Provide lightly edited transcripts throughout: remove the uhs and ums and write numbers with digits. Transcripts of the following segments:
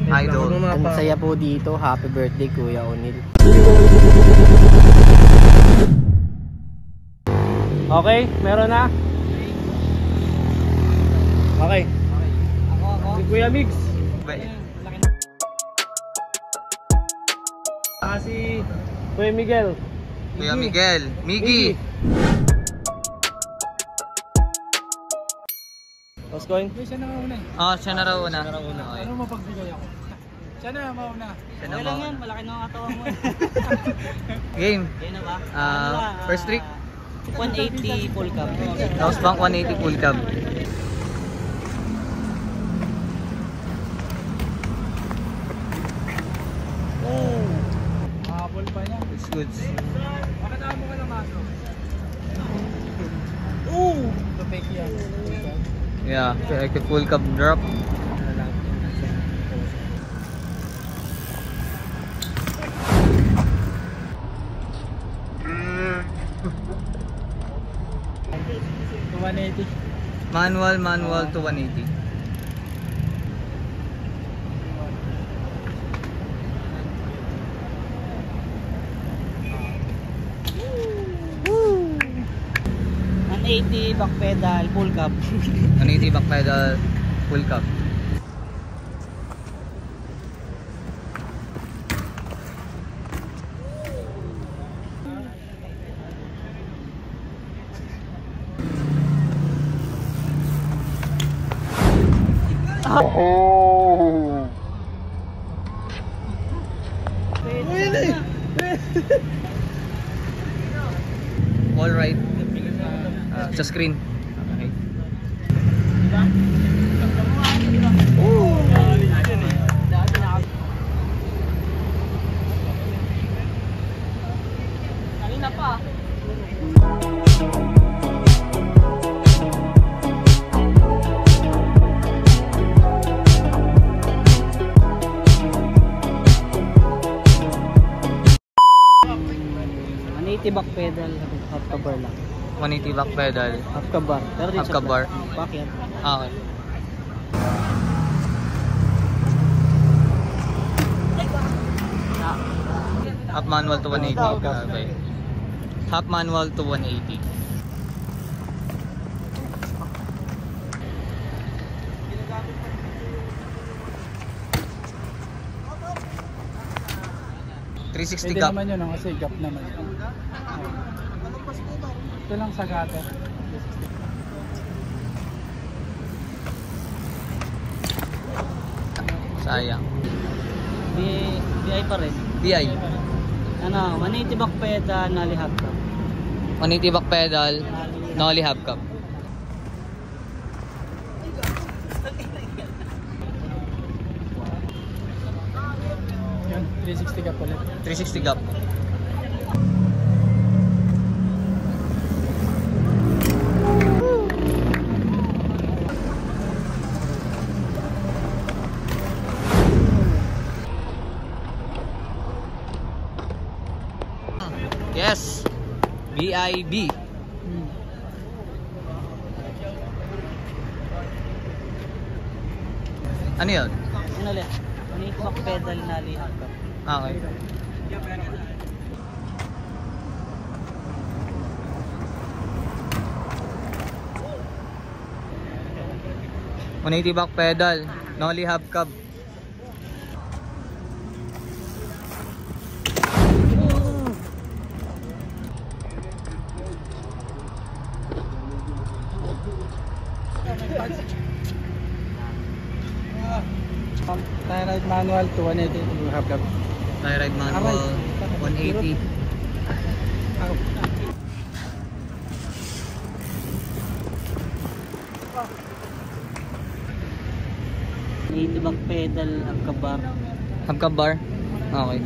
Idol. Ang saya po dito. Happy birthday Kuya Onil. Okay, meron na. Okay. Ako. Si Kuya Migs. Si Kuya Miguel. Kuya Miguel. Miggy. What's going? Siya na mauna eh. Oh, siya na raw una. Okay. Ano mapagbigay ako? Siya na mauna. Siya na Okay lang yan, malaki na ang katawan mo. Game. Yan na ba? First trick. 180 full cup. House bank 180 full cab. Habol pa niya. It's good. Bakit ako ka ng maso? Ooh! Tupeki yan. Yeah, like a full cab drop. To 180. Manual to 180. Woo! 180 back pedal, full cup. 180 back pedal, full cab. All right. Sa screen. Okay. Kanina pa. Back pedal, half cover lang. 180 back pedal. Half cover. Pero din Half cover. Back yan. Okay. Half manual to 180. Okay. Half manual to 180. Pwede gap. naman yun kasi gap naman yun. Ito lang sa gata. Sayang. BI pa rin. DI. Ano, 180 back pedal, nali half cup. 180 back pedal, nollie half cup. Yun, 360 gap ulit. 360 gap. Yes. BIB. Ano yun? Ano ulit? 180 back pedal, nali half cup. Okay. back pedal, nollie half cab. Tyride manual to 180 you have gap. Tyride manual 180. Native back pedal, half cover. Half cab bar. Okay.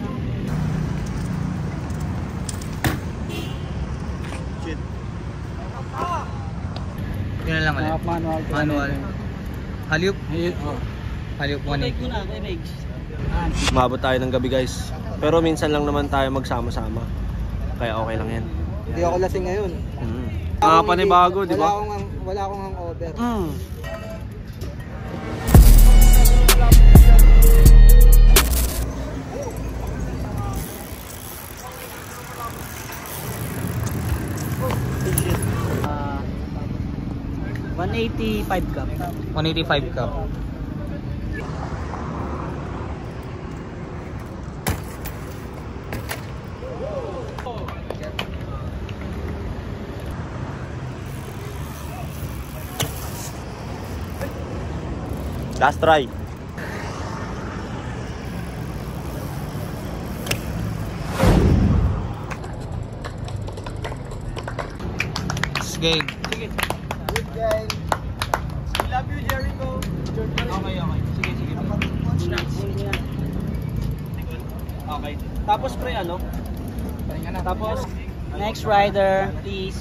Yun na lang ulit. Manual to Manual. 180. Halyup. Oh. Halyup Connect 180. mo na, Regs. Umabot tayo ng gabi guys. Pero minsan lang naman tayo magsama-sama. Kaya okay lang yan. Hindi ako lasing ngayon. Panibago, di ba? Wala akong hangover. 185 cup. 185 cup. Last try. Game. Good guy. Love you, Jericho. Okay. Sige. Okay. Tapos pre ano? Pahinga na. Tapos Next rider, please.